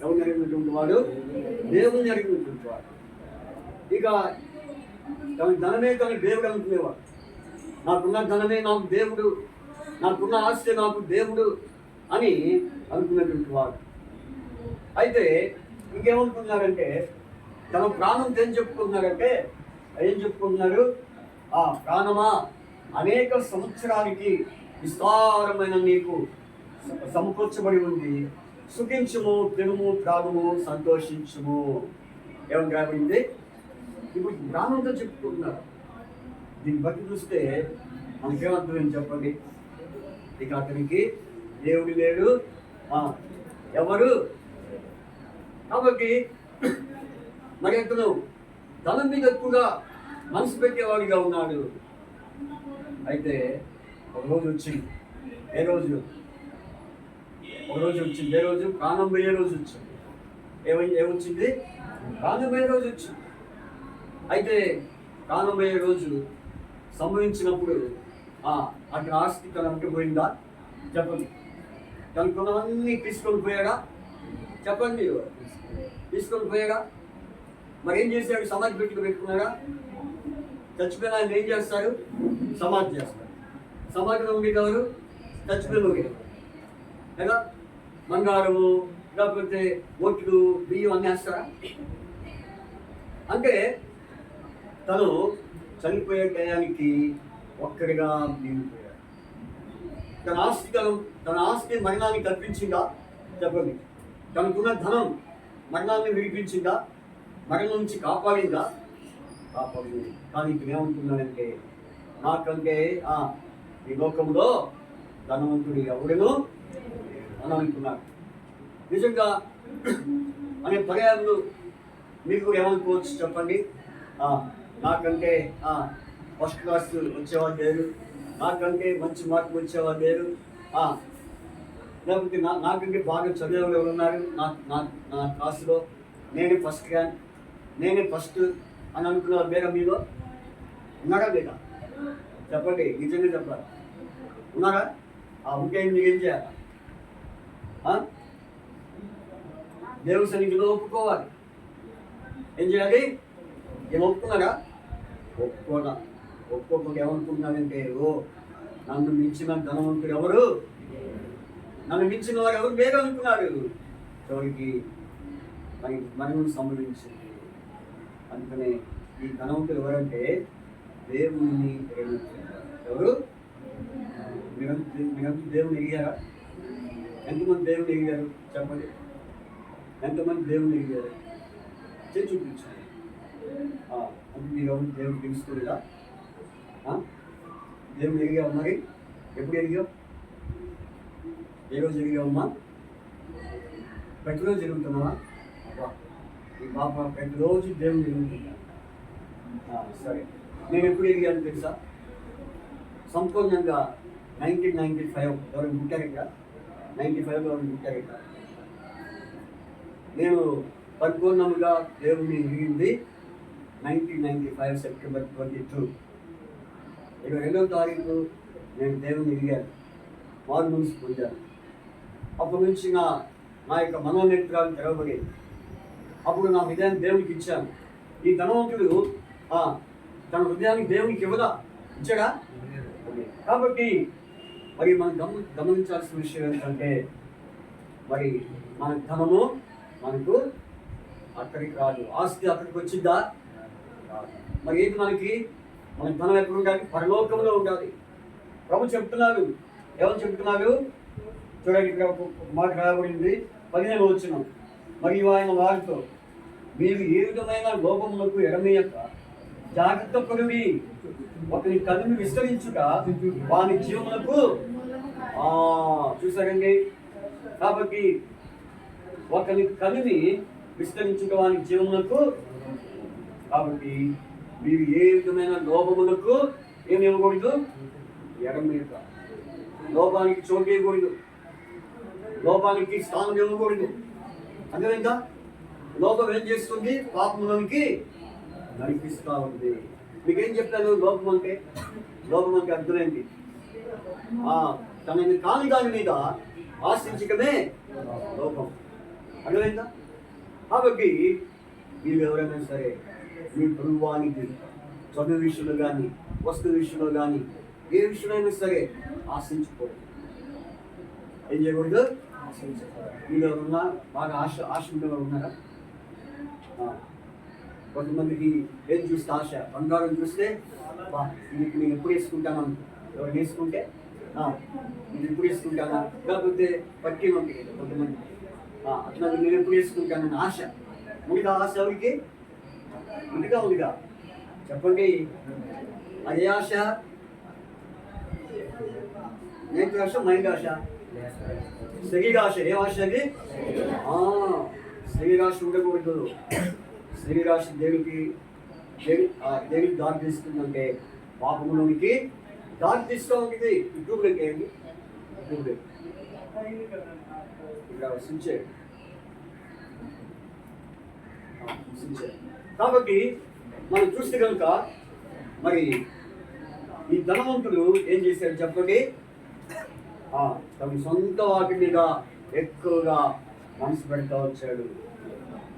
ఎవరిని అడిగినటువంటి వాడు? దేవుని అడిగినటువంటి వాడు. ఇక తన ధనమే తన దేవుడు అనుకునేవాడు. నాకున్న ధనమే నాకు దేవుడు, నాకున్న ఆస్తి నాకు దేవుడు అని అనుకున్నటువంటి వాడు. అయితే ఇంకేమనుకున్నారంటే, తన ప్రాణం ఏం చెప్పుకుంటున్నారు? ఆ ప్రాణమా, అనేక సంవత్సరానికి విస్తారమైన నీకు సమకూర్చబడి ఉంది, సుఖించుము, తినుము, త్రాగుము, సంతోషించుము. ఏమని రాబడింది? ఇప్పుడు ప్రాణంతో చెప్పుకుంటున్నారు. దీన్ని బట్టి చూస్తే మనకేమర్థమైంది చెప్పండి? ఇక అతనికి దేవుడు లేడు, ఎవరు? కాబట్టి మరి అతను ధనం మీద ఎక్కువగా మనసు పెట్టేవాడిగా ఉన్నాడు. అయితే ఒక రోజు వచ్చింది. ఏ రోజు ప్రాణం పోయే రోజు వచ్చింది. ఏమొచ్చింది? ప్రాణం పోయే రోజు వచ్చింది. అయితే ప్రాణం పోయే రోజు సంభవించినప్పుడు అక్కడ ఆస్తి తనకి పోయిందా? చెప్పండి. తనకున్నవన్నీ తీసుకొని పోయాడా? చెప్పండి. తీసుకొని పోయాడా? మరి ఏం చేశాడు? సమాధి పెట్టుకున్నాడా? చచ్చిపోయిన ఆయన ఏం చేస్తారు? సమాధి చేస్తారు. సమాధిలో ఉండేవారు చచ్చిపోయిన లేదా బంగారము, లేకపోతే ఒట్లు, బియ్యం అన్నీ వేస్తారా? అంటే తను చనిపోయే టయానికి ఒక్కడిగా మిగిలిపోయాడు. తన ఆస్తి మరణాన్ని కల్పించిందా? చెప్పండి. తనకున్న ధనం మరణాన్ని విడిపించిందా? మరణం నుంచి కాపాడిందా? కాపాడింది. కానీ ఇప్పుడు ఏమనుకున్నాడంటే, నాకంటే ఈ లోకంలో ధనవంతుడు ఎవడను అని అనుకున్నాడు. నిజంగా అనే పర్యాలు మీకు ఏమనుకోవచ్చు చెప్పండి? నాకంటే ఫస్ట్ క్లాస్ వచ్చేవాళ్ళు లేరు, నాకంటే మంచి మార్కులు వచ్చేవాళ్ళు లేరు, లేకపోతే నాకంటే బాగా చదివేవాళ్ళు ఎవరు ఉన్నారు నా క్లాసులో, నేనే ఫస్ట్ ర్యాంక్, నేనే ఫస్ట్ అని అనుకున్నారు వేరే మీలో ఉన్నారా లేదా? చెప్పండి, నిజంగా చెప్పాలి. ఉన్నారా? ఉంటే మీరు ఏం చేయాలి? దేవుని సన్నిధిలో ఒప్పుకోవాలి. ఏం చేయాలి? ఏం ఒప్పుకున్నారా? ఒప్పుకోకుండా ఏమనుకుంటున్నారంటే, నన్ను మించిన ధనవంతుడు ఎవరు? నన్ను మించిన వారు ఎవరు వేరు అనుకున్నారు. చివరికి మరణం సంభవించింది. అందుకనే ఈ ధనవంతులు ఎవరంటే దేవుని ప్రేమించారు. ఎవరు? మీరంతా దేవుని ఎరిగారా? ఎంతమంది దేవుని ఎరిగారు? చెప్పండి. ఎంతమంది దేవుని ఎరిగారు? చూపించండి. అంటే మీరు ఎవరు దేవుడు తెలుసుకోలేదా? దేవుని ఎరిగావు. మరి ఎప్పుడు ఎరిగావు? ఏ రోజు ఎరిగావమ్మా? ప్రతిరోజు ఎరుగుతున్నావా? ఈ పాప ప్రతిరోజు దేవుని ఎరుగుతున్నా. సరే, నేను ఎప్పుడు ఎరిగాను తెలుసా? సంపూర్ణంగా 1995 ఎవరు పుట్టారు ఇక్కడ? 95లో ఎవరు పుట్టారు ఇక్కడ? నేను పరిపూర్ణంగా దేవుని ఎరిగింది 1995 సెప్టెంబర్ 22, 22వ తారీఖు నేను దేవుని ఎరిగాను, మారు మనసు పొందాను. అప్పటి నుంచి నా యొక్క మనోనేత్రాలు తెరవబడేది. అప్పుడు నా హృదయాన్ని దేవునికి ఇచ్చాను. ఈ ధనవంతుడు తన హృదయానికి దేవునికి ఇవ్వదా? ఇచ్చాడా? కాబట్టి మరి మనం గమనించాల్సిన విషయం ఏంటంటే, మరి మన ధనము మనకు అక్కడికి రాదు, ఆస్తి అక్కడికి వచ్చిద్దా? మరి ఏంటి మనకి? మన ధనం ఎక్కడ ఉండాలి? పరలోకంలో ఉండాలి. ప్రభు చెప్తున్నాడు. ఎవరు చెప్తున్నారు? చూడండి, ఇక్కడ మాట రాబడింది 15వ వచనం. మరియు ఆయన వారితో, మీరు ఏ విధమైన లోపములకు ఎడమేయక జాగ్రత్త పడి ఒకరి కన్నును విస్తరించుట వాని జీవములకు. చూసారండి. కాబట్టి ఒకరి కన్నుని విస్తరించుట వాని జీవములకు. కాబట్టి మీరు ఏ విధమైన లోపములకు ఏమి ఇవ్వకూడదు? ఎడమేయక. లోపానికి చోటు ఇవ్వకూడదు, లోపానికి స్థానం ఇవ్వకూడదు. అర్థమైందా? లోపం ఏం చేస్తుంది? పాపంలోనికి నడిపిస్తూ ఉంది. మీకేం చెప్తాను లోపం అంటే? లోపం అంటే అర్థమైంది, తనని కాని దాని మీద ఆశించడమే లోపం. అర్థమైందా? కాబట్టి మీరు ఎవరైనా సరే మీ కుటుంబానికి చదువు విషయంలో కానీ, వస్తు విషయంలో కానీ, ఏ విషయమైనా సరే ఆశించకూడదు. ఏం చేయకూడదు? మీరు ఉన్నా బాగా ఆశలో ఉన్నారా? కొంతమందికి ఏం చూస్తే ఆశ, బంగారం చూస్తే ఇది నేను ఎప్పుడు వేసుకుంటాను, ఎవరు వేసుకుంటే ఇది ఎప్పుడు వేసుకుంటానా, లేకపోతే పట్టి ఉంటుంది కొంతమంది అట్లా నేను ఎప్పుడు వేసుకుంటానని ఆశ. ఉందిగా ఆశ ఎవరికి? ఉందిగా చెప్పండి. అదే ఆశ, నేటి ఆశ, మైండ్ ఆశ, శరీరాశ. ఏ ఆశ అది? శరీరాశ ఉండకూడదు. శరీరాశ దేనికి దారి తీస్తుందంటే పాపంలోనికి దారి తీస్తూ ఉంటుంది. యూట్యూబ్లోకి వేయండి, యూట్యూబ్లో ఇక్కడ సించే. కాబట్టి మనం చూస్తే కనుక మరి ఈ ధనవంతుడు ఏం చేశాడు చెప్పండి? తన సొంత వాటి మీద ఎక్కువగా మనసు పెడతా వచ్చాడు.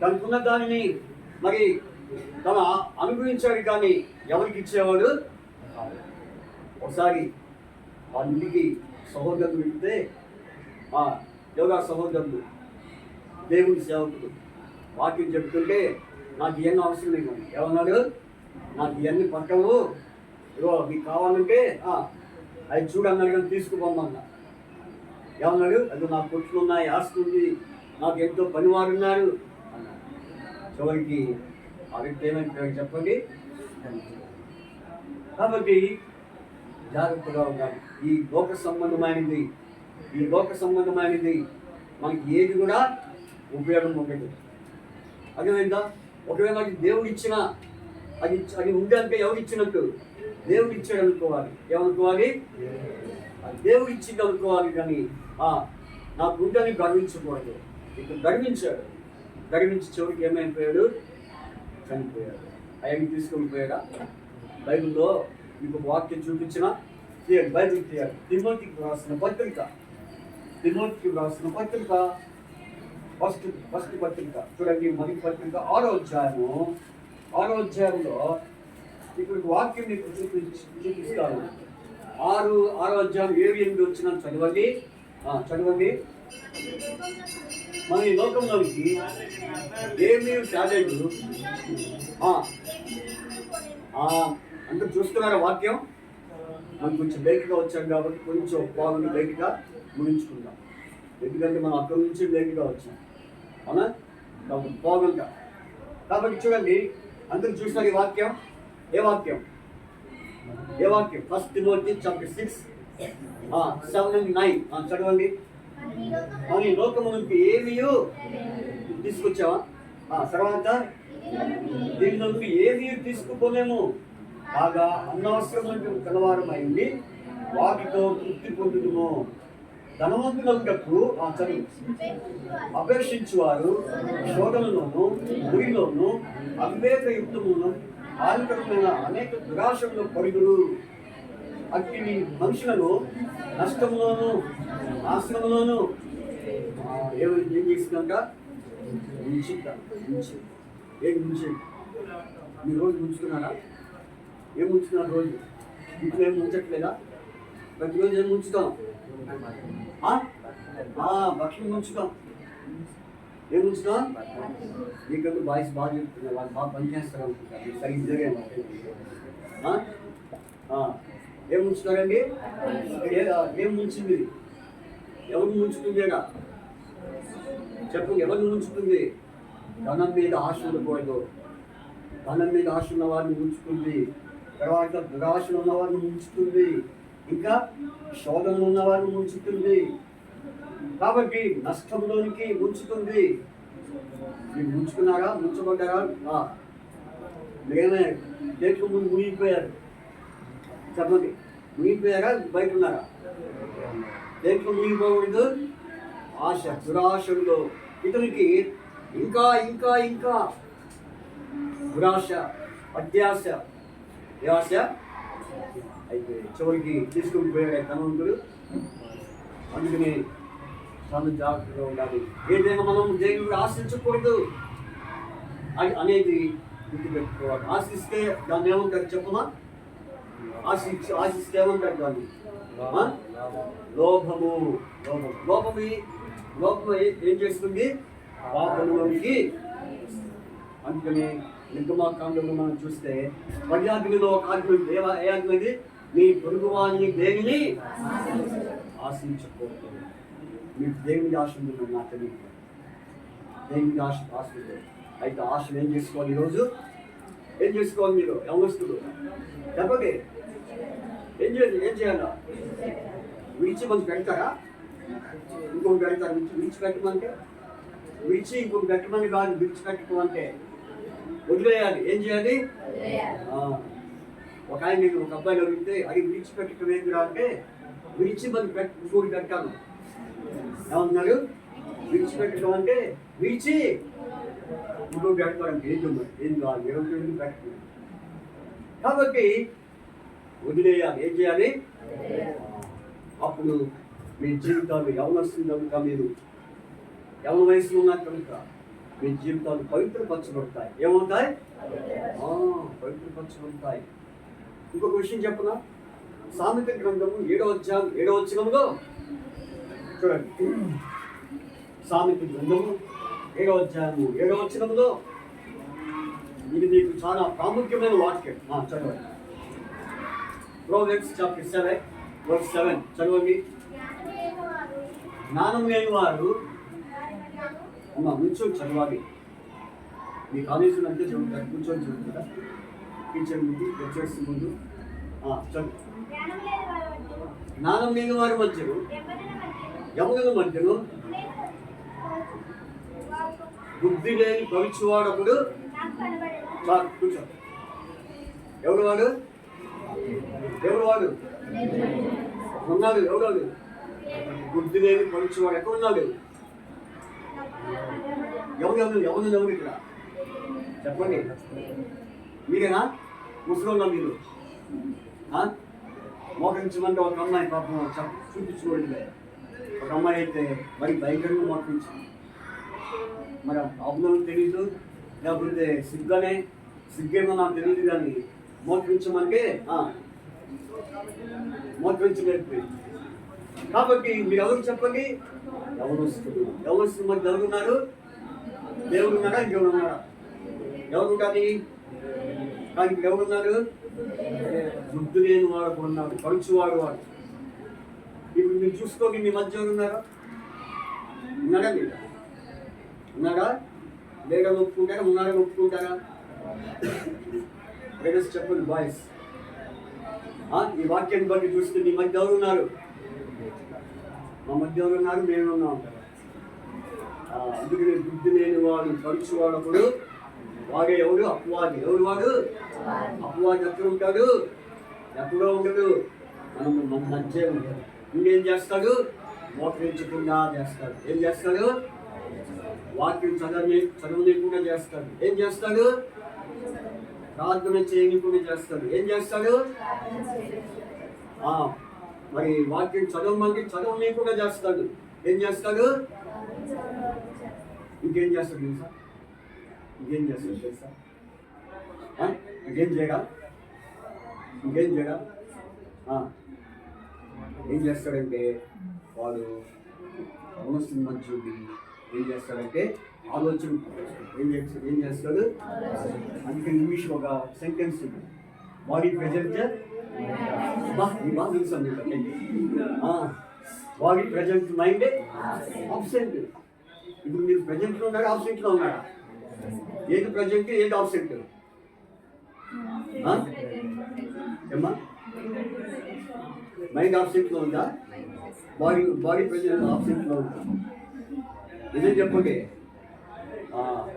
తనకున్న దానిని మరి తన అనుభవించాడు, కానీ ఎవరికి ఇచ్చేవాడు? ఒకసారి వాళ్ళ ఇంటికి సహోదరులు వెళ్తే ఎవరా సహోదరులు? దేవుని సేవకుడు వాక్యం చెప్తుంటే నాకు ఇవన్నీ అవసరం లేదు. ఏమన్నాడు? నాకు ఇవన్నీ పట్టవు, ఇగో మీకు కావాలంటే అది చూడన్నాడు, కానీ తీసుకుపోమన్నా. ఏమన్నాడు? అది నాకు కొట్లు ఉన్నాయి, ఆస్తి ఉంది, నాకు ఎంతో పనివారు ఉన్నారు అన్నాడు. చివరికి ఆ వ్యక్తి ఏమైపోయాడు చెప్పండి? కాబట్టి జాగ్రత్తగా ఉండాలి. ఈ లోక సంబంధమైనది మనకి ఏది కూడా ఉపయోగం ఉండదు. అదేవిధంగా ఒకవేళ అది దేవుడు ఇచ్చిన అది ఉండే అంటే ఎవరు ఇచ్చినట్టు? దేవుడు ఇచ్చాడు అనుకోవాలి. ఏమనుకోవాలి? దేవుడు ఇచ్చింది అనుకోవాలి. కానీ నాకు ఉందని గర్వించకూడదు. ఇక గర్వించి చివరికి ఏమైపోయాడు? చనిపోయాడు. అవన్నీ తీసుకొని పోయాడా? బైబిల్లో మీకు ఒక వాక్యం చూపించిన తీయాలి, బైబిల్ తీయాలి. తిమోతికి రాసిన పత్రిక ఫస్ట్ పత్రిక చూడండి. మొదటి పత్రిక 6వ అధ్యాయంలో ఇప్పుడు వాక్యం మీకు చూపిస్తాను. 6వ అధ్యాయం 7-8 వచ్చిన చదవండి. మన ఈ లోకంలోకి ఏమీ టాలెంట్ అంత చూస్తున్నారా? వాక్యం మనం కొంచెం లేట్గా వచ్చాం కాబట్టి కొంచెం పావుని లేట్గా ముగించుకుందాం. ఎందుకంటే మనం అక్కడి నుంచి లేట్గా వచ్చాం, అవునా? కాబట్టి పావుగా. కాబట్టి చూడండి, అందరూ చూసిన ఈ వాక్యం ఏ వాక్యం? ఫస్ట్ తిమోతి చాప్టర్ 6:7-9 చదవండి. మన లోకమునికి ఏమీ తీసుకొచ్చావా? తర్వాత దీనిలోకి ఏమీ తీసుకుపోలేము. కాగా అనవసరమైన కలవారమైంది వాటితో తృప్తి పొందుదుము. ధనవంతులకు అపేక్షించువారు శోధనలోను గురిలోను అవివేకయుక్తమును హానికరమైన అనేక దురాశంలో పరుగులు అట్టి మనుషులను నష్టంలోను నాశనంలోను ఏం చేసిందంట? ముంచి మీరు రోజు ముంచుతున్నారా? ఏం ముంచుతున్నారు? రోజు ఇంట్లో ఏం ముంచట్లేదా? ప్రతిరోజు ఏం ముంచుతాం? భక్షణం ముంచుతాం. ఏం ముంచుతాం? మీకంటూ బాయ్స్ బాగా చెప్తున్నారు, వాళ్ళు బాగా పనిచేస్తారు అనుకుంటారు. సరిగ్గా ఏం ముంచుతారండి? ఏం ముంచింది? ఎవరు ముంచుతుంది? చెప్పండి, ఎవరిని ముంచుతుంది? ధనం మీద ఆశ ఉండకూడదు. ధనం మీద ఆశ ఉన్న వారిని ముంచుతుంది. తర్వాత దురాశలు ఉన్న వారిని ముంచుతుంది. ఇంకా శోధనలు ఉన్న వారిని ముంచుతుంది. కాబట్టి నష్టంలోనికి ముంచుతుంది. మీరు ముంచుకున్నారా? ముంచబడ్డారా? మీరేమే దేంట్లో ముందు మునిగిపోయారు? చెప్పండి, మునిగిపోయారా? బయట ఉన్నారా? దేంట్లో మునిగిపోకూడదు? ఆశ, దురాశలో. ఇతనికి ఇంకా ఇంకా ఇంకా దురాశ, అత్యాశ. ఏ ఆశ? అయితే చివరికి తీసుకుని పోయాడు ధనవంతుడు. అందుకని చాలా జాగ్రత్తగా ఉండాలి. ఏదైనా మనం దేవుడు ఆశించకూడదు అనేది గుర్తుపెట్టుకోవాలి. ఆశిస్తే దాన్ని ఏమంటారు చెప్పమా? ఆశిస్తే ఏమంటారు దాన్ని? లోభము. లోభము ఏం చేస్తుంది? పాపంలోనికి. అందుకని నిర్గమాకాండంలో మనం చూస్తే పర్యాజ్ఞలో ఒక ఆజ్ఞ ఏ ఆజ్ఞ ఇది? నీ పొరుగువాని దేనిని ఆశించకూడదు. మీకు దేవుని ఆశ ఉందని నాకు తెలియదు. దేవుని ఆశ ఉంది. అయితే ఆశను ఏం చేసుకోవాలి? ఈరోజు ఏం చేసుకోవాలి? మీరు యవనస్తులు చెప్పండి, ఏం చేయాలా? విడిచి మంచి పెడతారా? ఇంకొకటి పెడతారు. విడిచిపెట్టమంటే ఇంకొకటి పెట్టమని కాదు. విడిచిపెట్టమంటే వదిలేయాలి. ఏం చేయాలి? ఒక ఆయన ఒక అబ్బాయిని అడిగితే అది విడిచిపెట్టడం ఏంటిరా అంటే, విడిచి మంది ఇంకొకటి పెట్టాను. ఏమన్నారు? విడిచిపెట్టడం అంటే విడిచి ఇంకొకటి పెడతారంటే ఏం కాదు. ఎందుకు పెట్టలేదు. కాబట్టి వదిలేయాలి. ఏం చేయాలి? అప్పుడు మీ జీవితాలు యవనస్తులు కనుక, మీరు యవన వయసులో ఉన్నారు కనుక మీ జీవితాలు పవిత్రపరచబడతాయి. ఏమవుతాయి? పవిత్రపరచబడతాయి. ఇంకొక విషయం చెప్పనా? సామెత గ్రంథము 7వ వచనంలో చూడండి. సామెత గ్రంథము 7వ వచనంలో ఇది మీకు చాలా ప్రాముఖ్యమైన వాక్యం. చదవండి. Proverbs chapter 7 verse 7 చదవండి. జ్ఞానం లేని వారు కూర్చొని చదవాలి. మీ కాలేజీలో అంతే చదువుతారు. కూర్చొని చదువుతారా? టీచర్ ముందు, లెక్చర్స్ ముందు చదువు. జ్ఞానం లేని వారి మధ్యను, యవనుల మధ్యను బుద్ధి లేని పవిత్రవాడప్పుడు కూర్చో. ఎవరు వాడు? ఉన్నాడు. ఎవరు? బుద్ధి లేని పవిత్రవాడు. ఎక్కడ ఉన్నాడు? ఎవరు ఇక్కడ చెప్పండి. మీరేనా? ముసలిన్నా మీరు? మోకరించమంటే ఒక అమ్మాయి పాపం చూపించుకోవట్లే. ఒక అమ్మాయి అయితే మరి భయంకరంగా మోకరించింది. మరి అబ్బాయి తెలీదు, లేకపోతే సిగ్గేమో నాకు తెలియదు, కానీ మోకరించమంటే మోకరించలేకపోయింది. కాబట్టి మీరు ఎవరు చెప్పండి? యవనస్తులు మధ్య ఎవరున్నారు? దేవుడు ఉన్నారా? ఇంకెవరు ఉన్నారా? ఎవరు ఉండాలి? కానీ ఎవరున్నారు? బుద్ధి లేని వాడు ఉన్నాడు, పరుచువాడు వాడు. ఇప్పుడు మీరు చూసుకోండి, మీ మధ్య ఎవరు ఉన్నారా? ఉన్నారా? ఉన్నారా? లేదా ఒప్పుకుంటారా? ఉన్నారా? ఒప్పుకుంటారా? లేడీస్ చెప్పండి. బాయ్స్, ఈ వాక్యాన్ని బట్టి చూస్తే మీ మధ్య ఎవరు ఉన్నారు? మా మధ్య ఎవరు ఉన్నారు? మేము ఉన్నాం అంటారు. అందుకని బుద్ధి లేని వాడు పరుచువాడప్పుడు వాడే ఎవరు? అపవాది. ఎవరు వాడు? అపవాది. ఎక్కడ ఉంటాడు? ఎక్కడో ఉండడు, మన మధ్య ఉంటాడు. ఇంకేం చేస్తాడు? మోకరించకుండా చేస్తాడు. ఏం చేస్తాడు? వాక్యం చదవలేకుండా చేస్తాడు. ఏం చేస్తాడు? ప్రార్థన చేయకుండా చేస్తాడు. ఏం చేస్తాడు? మరి వాక్యం చదవలేకుండా చేస్తాడు. ఏం చేస్తాడు? ఇంకేం చేస్తాడు తెలుసా? ఇంకేం చేయడా? ఏం చేస్తాడంటే వాడు అవసరం మంచి ఏం చేస్తాడంటే ఆలోచన ఏం చేస్తాడు? అందుకే ఇంగ్లీష్ ఒక సెంటెన్స్ ఉంది, body present body present mind absent. ఇప్పుడు మీరు ప్రెజెంట్లో ఉన్నారా? ఆబ్సెంట్లో ఉన్నారా? ఏది ప్రెజెంట్, ఏది ఆబ్సెంట్? ఏమ్మా? మైండ్ ఆబ్సెంట్లో ఉందా? బాడీ ప్రెజెంట్ ఆబ్సెంట్లో ఉందా? ఇదే చెప్పండి.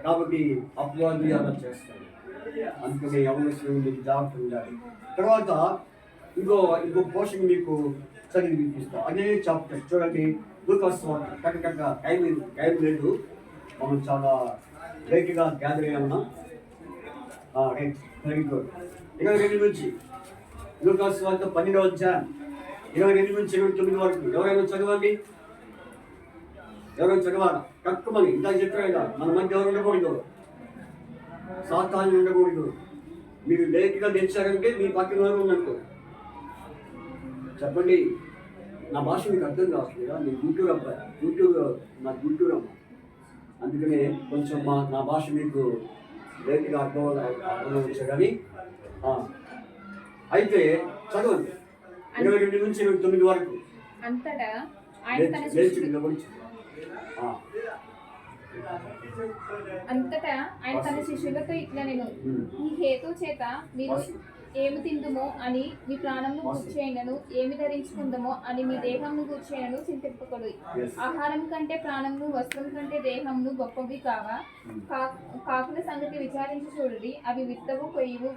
కాబట్టి అపవాది అలా చేస్తాడు. అందుకని యవనస్తులు మీకు జాగ్రత్త ఉండాలి. తర్వాత ఇంకో పోషణ మీకు చదివి వినిపిస్తాం. అదే చాప్టర్ చూడండి. లూకాసు కరెక్ట్గా టైం లేదు, మనం చాలా లేట్గా గ్యాదర్ అయ్యా ఉన్నాం. Very good. 22 నుంచి లూకాసు వార్త 12వ అధ్యాయం 22 నుంచి 29 వరకు ఎవరైనా చదవండి. ఎవరైనా చదవాలా తక్కువని ఇందాక చెప్పాడుగా మన మధ్య ఎవరు ఉండకూడదు, సాతాను ఉండకూడదు. మీరు లేట్గా తెచ్చారంటే మీ పక్కన వారు ఉన్నట్టు. చెప్పండి, నా భాష మీకు అర్థం కావట్లేదా? నేను గుంటూరు అబ్బాయి, నా గుంటూరు అమ్మ, అందుకనే కొంచెం నా భాష మీకు లేట్గా అర్థం కానీ అయితే చదవండి 22 నుంచి 29 వరకు. అంతటా ఆయన తన శిష్యులతో ఇట్లా నేను ఈ హేతు చేత మీరు ఏమి తిందుమో అని మీ ప్రాణంను కూర్చేయనను, ఏమి ధరించుకుందామో అని మీ దేహంను కూర్చేయనను చింతింపకడు. ఆహారం కంటే ప్రాణంను, వస్త్రం కంటే దేహంను గొప్పవి కావా? కాకుల సంగతి విచారించి చూడండి, అవి విత్తవు, కొయ్యవు,